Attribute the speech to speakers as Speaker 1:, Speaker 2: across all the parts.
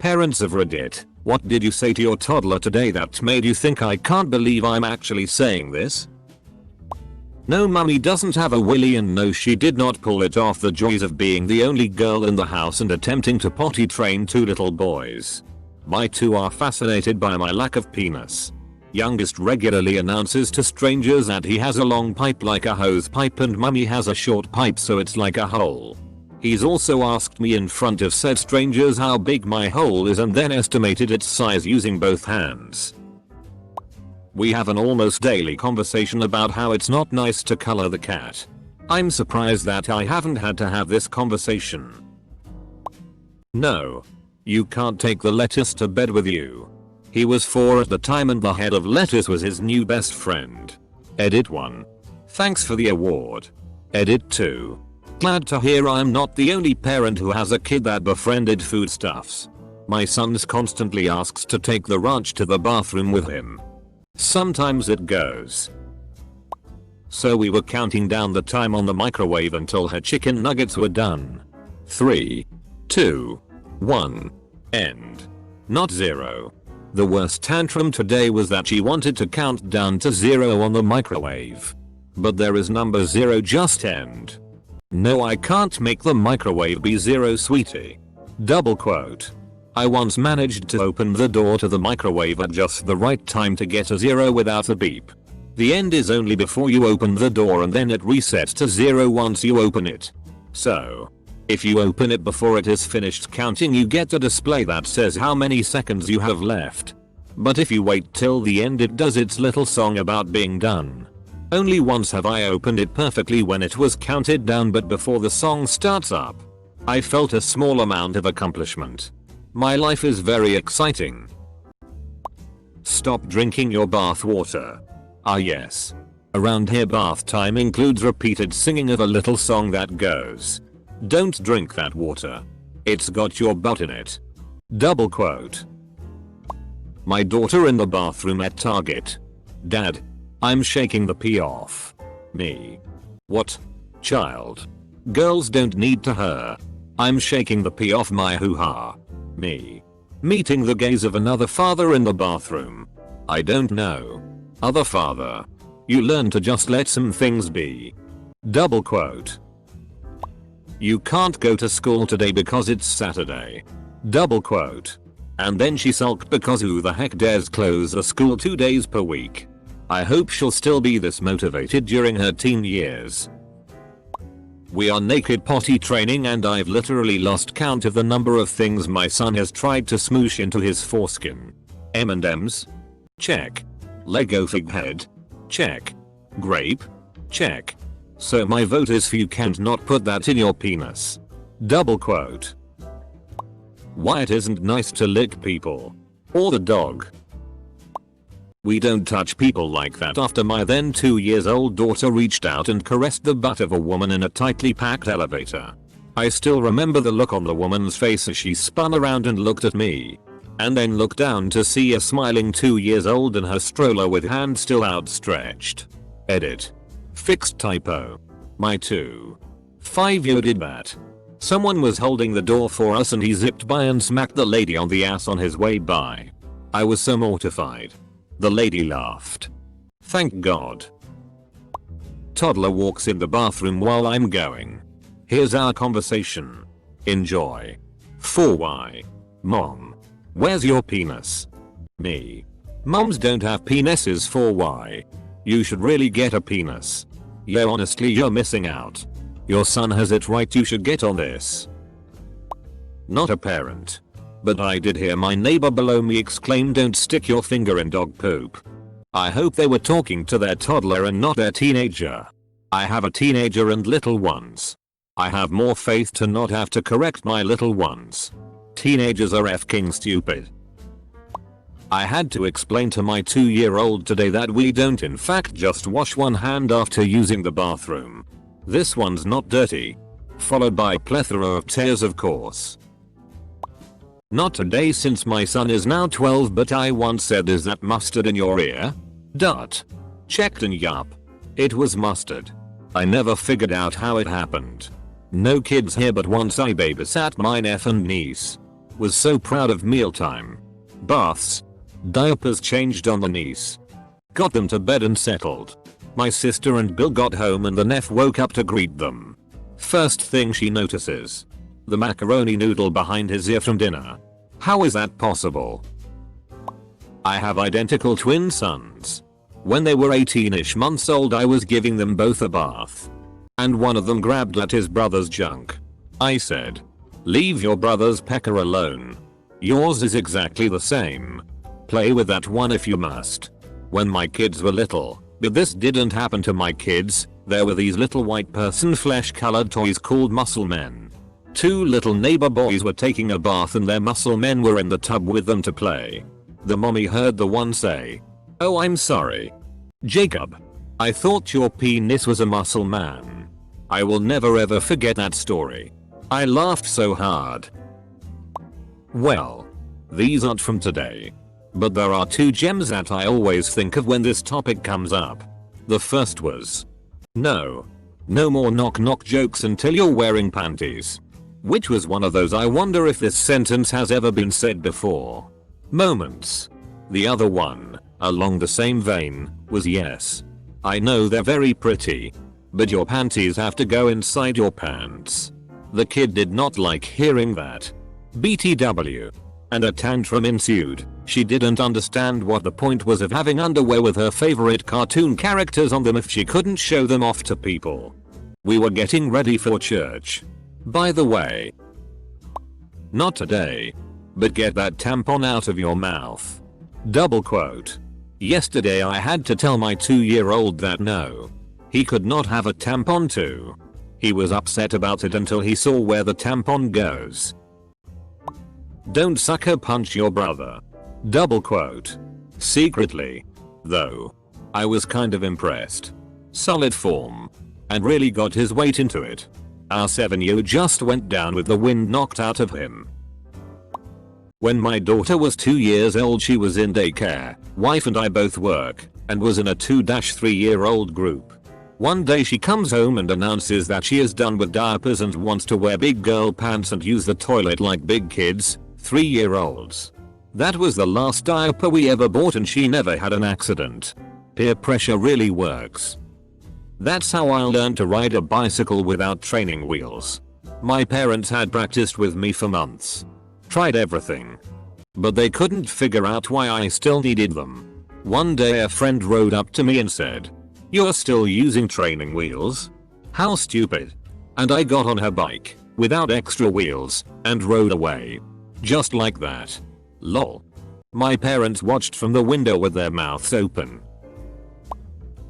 Speaker 1: Parents of Reddit, what did you say to your toddler today that made you think I can't believe I'm actually saying this? No, mummy doesn't have a willy, and no, she did not pull it off. The joys of being the only girl in the house and attempting to potty train 2 little boys. My 2 are fascinated by my lack of penis. Youngest regularly announces to strangers that he has a long pipe like a hose pipe, and mummy has a short pipe so it's like a hole. He's also asked me in front of said strangers how big my hole is and then estimated its size using both hands. We have an almost daily conversation about how it's not nice to color the cat. I'm surprised that I haven't had to have this conversation. No. You can't take the lettuce to bed with you. He was 4 at the time and the head of lettuce was his new best friend. Edit 1. Thanks for the award. Edit 2. Glad to hear I'm not the only parent who has a kid that befriended foodstuffs. My son's constantly asks to take the ranch to the bathroom with him. Sometimes it goes. So we were counting down the time on the microwave until her chicken nuggets were done. 3, 2, 1. End. Not 0. The worst tantrum today was that she wanted to count down to 0 on the microwave. But there is number 0, just end. No, I can't make the microwave be 0, sweetie. Double quote. I once managed to open the door to the microwave at just the right time to get a 0 without a beep. The end is only before you open the door and then it resets to 0 once you open it. So, if you open it before it is finished counting, you get a display that says how many seconds you have left. But if you wait till the end, it does its little song about being done. Only once have I opened it perfectly when it was counted down, but before the song starts up. I felt a small amount of accomplishment. My life is very exciting. Stop drinking your bath water. Ah yes. Around here bath time includes repeated singing of a little song that goes, "Don't drink that water. It's got your butt in it." Double quote. My daughter in the bathroom at Target. Dad, I'm shaking the pee off. Me. What? Child. Girls don't need to her. I'm shaking the pee off my hoo-ha. Me. Meeting the gaze of another father in the bathroom. I don't know. Other father. You learn to just let some things be. Double quote. You can't go to school today because it's Saturday. Double quote. And then she sulked because who the heck dares close a school 2 days per week. I hope she'll still be this motivated during her teen years. We are naked potty training and I've literally lost count of the number of things my son has tried to smoosh into his foreskin. M&Ms? Check. Lego fig head? Check. Grape? Check. So my vote is for you can't not put that in your penis. Double quote. Why it isn't nice to lick people. Or the dog. We don't touch people like that after my then 2 years old daughter reached out and caressed the butt of a woman in a tightly packed elevator. I still remember the look on the woman's face as she spun around and looked at me. And then looked down to see a smiling 2 years old in her stroller with hand still outstretched. Edit. Fixed typo. My 2.5-year did that. Someone was holding the door for us and he zipped by and smacked the lady on the ass on his way by. I was so mortified. The lady laughed. Thank God. Toddler walks in the bathroom while I'm going. Here's our conversation. Enjoy. 4Y. Mom. Where's your penis? Me. Moms don't have penises. 4Y. You should really get a penis. Yeah, honestly you're missing out. Your son has it right, you should get on this. Not a parent. But I did hear my neighbor below me exclaim, "Don't stick your finger in dog poop." I hope they were talking to their toddler and not their teenager. I have a teenager and little ones. I have more faith to not have to correct my little ones. Teenagers are f***ing stupid. I had to explain to my 2-year-old today that we don't in fact just wash one hand after using the bathroom. This one's not dirty. Followed by plethora of tears, of course. Not today since my son is now 12, but I once said, "Is that mustard in your ear?" Checked and yup. It was mustard. I never figured out how it happened. No kids here, but once I babysat my nephew and niece. Was so proud of mealtime. Baths. Diapers changed on the niece. Got them to bed and settled. My sister and Bill got home and the nephew woke up to greet them. First thing she notices. The macaroni noodle behind his ear from dinner. How is that possible? I have identical twin sons. When they were 18ish months old I was giving them both a bath. And one of them grabbed at his brother's junk. I said, "Leave your brother's pecker alone. Yours is exactly the same. Play with that one if you must." When my kids were little, but this didn't happen to my kids, there were these little white person flesh colored toys called muscle men. Two little neighbor boys were taking a bath and their muscle men were in the tub with them to play. The mommy heard the one say, "Oh, I'm sorry, Jacob. I thought your penis was a muscle man." I will never ever forget that story. I laughed so hard. Well, these aren't from today. But there are two gems that I always think of when this topic comes up. The first was, no more knock knock jokes until you're wearing panties. Which was one of those I wonder if this sentence has ever been said before moments. The other one, along the same vein, was yes. I know they're very pretty. But your panties have to go inside your pants. The kid did not like hearing that. BTW. And a tantrum ensued. She didn't understand what the point was of having underwear with her favorite cartoon characters on them if she couldn't show them off to people. We were getting ready for church. By the way. Not today. But get that tampon out of your mouth. Double quote. Yesterday I had to tell my 2-year-old that no. He could not have a tampon too. He was upset about it until he saw where the tampon goes. Don't sucker punch your brother. Double quote. Secretly, though, I was kind of impressed. Solid form. And really got his weight into it. Our 7-year just went down with the wind knocked out of him. When my daughter was 2 years old she was in daycare, wife and I both work, and was in a 2-3-year-old group. One day she comes home and announces that she is done with diapers and wants to wear big girl pants and use the toilet like big kids, 3-year-olds. That was the last diaper we ever bought and she never had an accident. Peer pressure really works. That's how I learned to ride a bicycle without training wheels. My parents had practiced with me for months. Tried everything. But they couldn't figure out why I still needed them. One day a friend rode up to me and said, "You're still using training wheels? How stupid." And I got on her bike, without extra wheels, and rode away. Just like that. Lol. My parents watched from the window with their mouths open.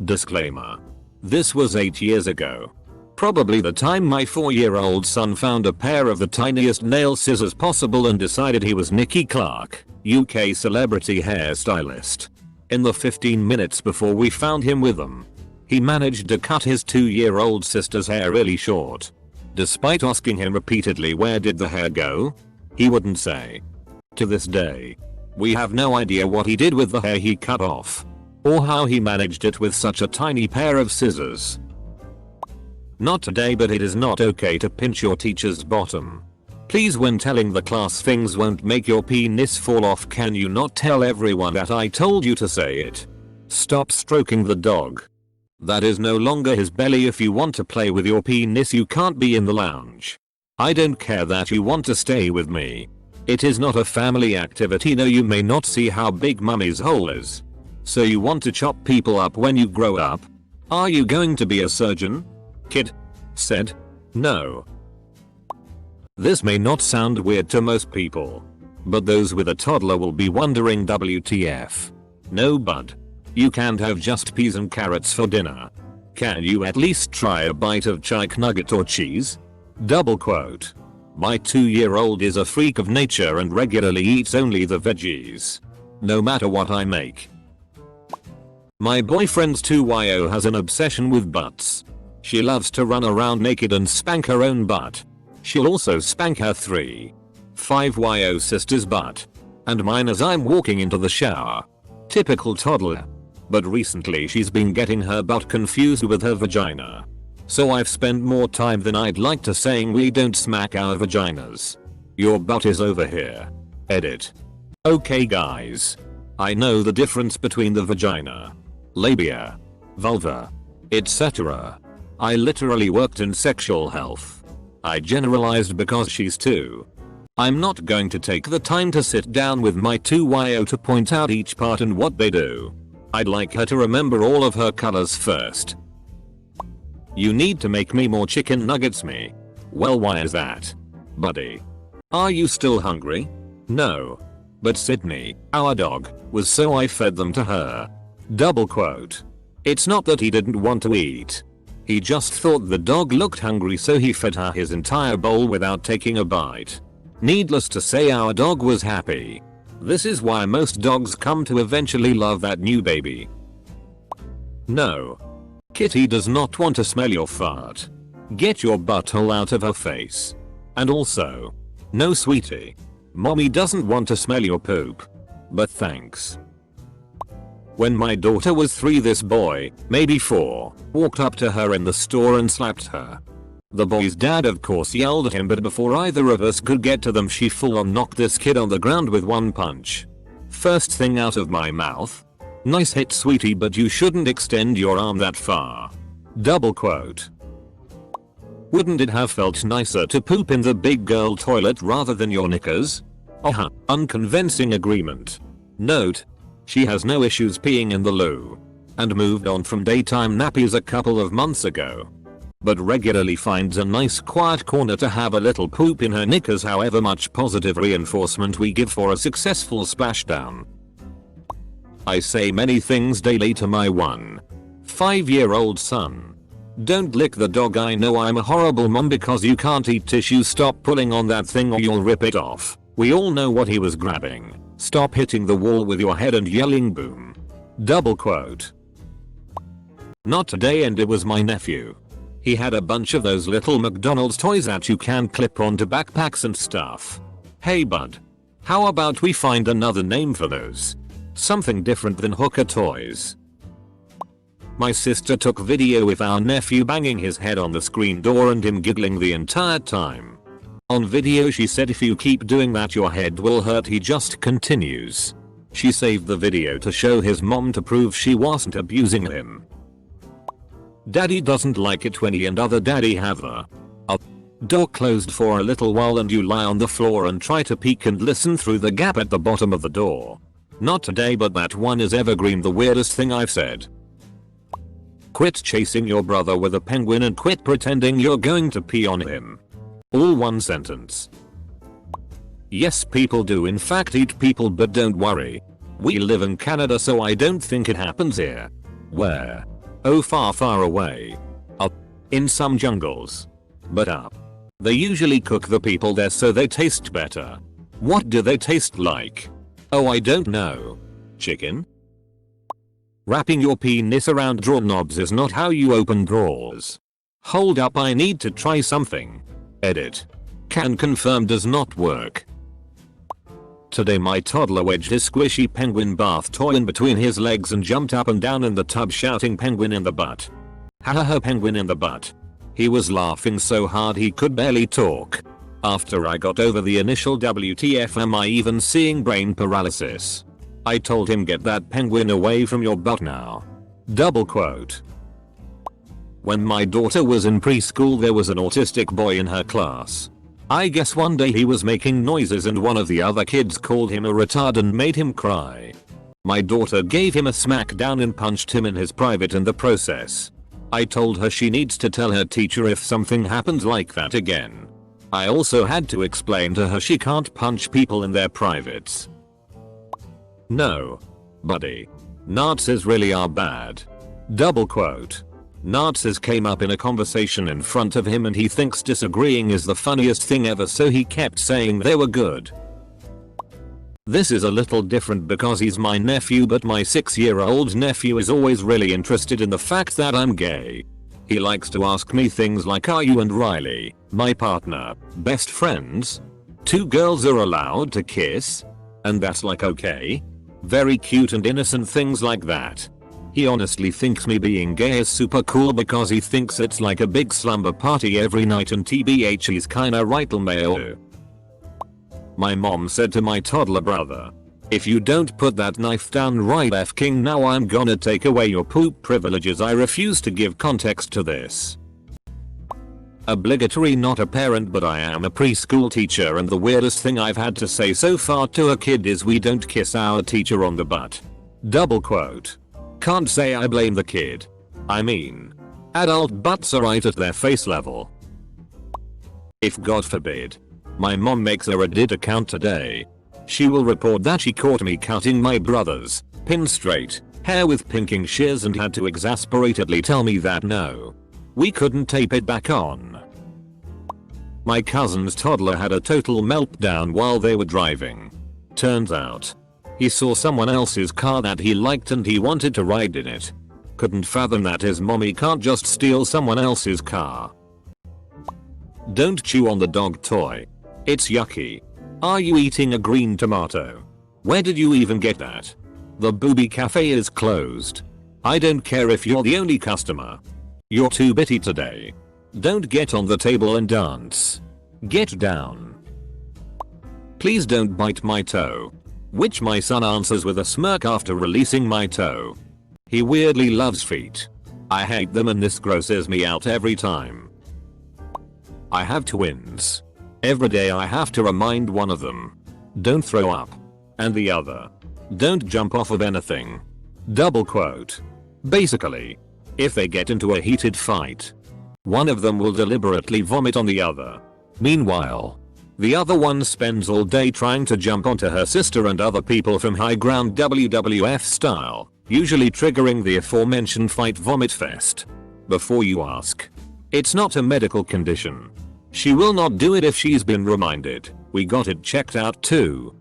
Speaker 1: Disclaimer. This was 8 years ago. Probably the time my 4-year-old son found a pair of the tiniest nail scissors possible and decided he was Nicky Clark, UK celebrity hairstylist. In the 15 minutes before we found him with them, he managed to cut his 2-year-old sister's hair really short. Despite asking him repeatedly where did the hair go, he wouldn't say. To this day, we have no idea what he did with the hair he cut off, or how he managed it with such a tiny pair of scissors. Not today, but it is not okay to pinch your teacher's bottom. Please, when telling the class things won't make your penis fall off, can you not tell everyone that I told you to say it? Stop stroking the dog. That is no longer his belly. If you want to play with your penis you can't be in the lounge. I don't care that you want to stay with me. It is not a family activity. No, you may not see how big mummy's hole is. So you want to chop people up when you grow up? Are you going to be a surgeon? Kid said, no. This may not sound weird to most people, but those with a toddler will be wondering WTF. No bud. You can't have just peas and carrots for dinner. Can you at least try a bite of chicken nugget or cheese? Double quote. My 2-year-old is a freak of nature and regularly eats only the veggies. No matter what I make. My boyfriend's 2YO has an obsession with butts. She loves to run around naked and spank her own butt. She'll also spank her 5YO sister's butt. And mine as I'm walking into the shower. Typical toddler. But recently she's been getting her butt confused with her vagina. So I've spent more time than I'd like to saying we don't smack our vaginas. Your butt is over here. Edit. Okay guys. I know the difference between the vagina, labia, vulva, etc. I literally worked in sexual health. I generalized because she's 2. I'm not going to take the time to sit down with my 2yo to point out each part and what they do. I'd like her to remember all of her colors first. You need to make me more chicken nuggets me. Well, why is that? Buddy. Are you still hungry? No. But Sydney, our dog, was, so I fed them to her. Double quote. It's not that he didn't want to eat. He just thought the dog looked hungry, so he fed her his entire bowl without taking a bite. Needless to say, our dog was happy. This is why most dogs come to eventually love that new baby. No. Kitty does not want to smell your fart. Get your butthole out of her face. And also, no sweetie. Mommy doesn't want to smell your poop. But thanks. When my daughter was 3, this boy, maybe 4, walked up to her in the store and slapped her. The boy's dad of course yelled at him, but before either of us could get to them, she full on knocked this kid on the ground with one punch. First thing out of my mouth. Nice hit sweetie, but you shouldn't extend your arm that far. Double quote. Wouldn't it have felt nicer to poop in the big girl toilet rather than your knickers? Unconvincing agreement. Note. She has no issues peeing in the loo. And moved on from daytime nappies a couple of months ago. But regularly finds a nice quiet corner to have a little poop in her knickers, however much positive reinforcement we give for a successful splashdown. I say many things daily to my 1-5-year-old son. Don't lick the dog. I know I'm a horrible mom because you can't eat tissue. Stop pulling on that thing or you'll rip it off. We all know what he was grabbing. Stop hitting the wall with your head and yelling boom. Double quote. Not today, and it was my nephew. He had a bunch of those little McDonald's toys that you can clip onto backpacks and stuff. Hey bud. How about we find another name for those? Something different than hooker toys. My sister took video with our nephew banging his head on the screen door and him giggling the entire time. On video she said if you keep doing that your head will hurt. He just continues. She saved the video to show his mom to prove she wasn't abusing him. Daddy doesn't like it when he and other daddy have a door closed for a little while and you lie on the floor and try to peek and listen through the gap at the bottom of the door. Not today, but that one is evergreen. The weirdest thing I've said. Quit chasing your brother with a penguin and quit pretending you're going to pee on him. All one sentence. Yes, people do in fact eat people, but don't worry. We live in Canada, so I don't think it happens here. Where? Oh, far, far away. Up. In some jungles. But up. They usually cook the people there so they taste better. What do they taste like? Oh, I don't know. Chicken? Wrapping your penis around drawer knobs is not how you open drawers. Hold up, I need to try something. Edit. Can confirm does not work. Today my toddler wedged his squishy penguin bath toy in between his legs and jumped up and down in the tub shouting penguin in the butt. Hahaha, penguin in the butt. He was laughing so hard he could barely talk. After I got over the initial WTF am I even seeing brain paralysis. I told him get that penguin away from your butt now. Double quote. When my daughter was in preschool there was an autistic boy in her class. I guess one day he was making noises and one of the other kids called him a retard and made him cry. My daughter gave him a smack down and punched him in his private in the process. I told her she needs to tell her teacher if something happens like that again. I also had to explain to her she can't punch people in their privates. No. Buddy. Nazis really are bad. Double quote. Nazis came up in a conversation in front of him and he thinks disagreeing is the funniest thing ever, so he kept saying they were good. This is a little different because he's my nephew, but my 6-year-old nephew is always really interested in the fact that I'm gay. He likes to ask me things like, are you and Riley, my partner, best friends? 2 girls are allowed to kiss? And that's like okay? Very cute and innocent things like that. He honestly thinks me being gay is super cool because he thinks it's like a big slumber party every night, and TBH he's kinda right, LMAO. My mom said to my toddler brother, "If you don't put that knife down right f***ing now, I'm gonna take away your poop privileges." I refuse to give context to this. Obligatory, not a parent, but I am a preschool teacher, and the weirdest thing I've had to say so far to a kid is "we don't kiss our teacher on the butt." Double quote. Can't say I blame the kid. I mean, adult butts are right at their face level. If God forbid my mom makes a Reddit account today, she will report that she caught me cutting my brother's pin straight hair with pinking shears and had to exasperatedly tell me that no, we couldn't tape it back on. My cousin's toddler had a total meltdown while they were driving. Turns out, he saw someone else's car that he liked and he wanted to ride in it. Couldn't fathom that his mommy can't just steal someone else's car. Don't chew on the dog toy. It's yucky. Are you eating a green tomato? Where did you even get that? The booby cafe is closed. I don't care if you're the only customer. You're too bitty today. Don't get on the table and dance. Get down. Please don't bite my toe. Which my son answers with a smirk after releasing my toe. He weirdly loves feet. I hate them and this grosses me out every time. I have twins. Every day I have to remind one of them, "Don't throw up." And the other, "Don't jump off of anything." Double quote. Basically, if they get into a heated fight, one of them will deliberately vomit on the other. Meanwhile, the other one spends all day trying to jump onto her sister and other people from high ground WWF style, usually triggering the aforementioned fight vomit fest. Before you ask, it's not a medical condition. She will not do it if she's been reminded. We got it checked out too.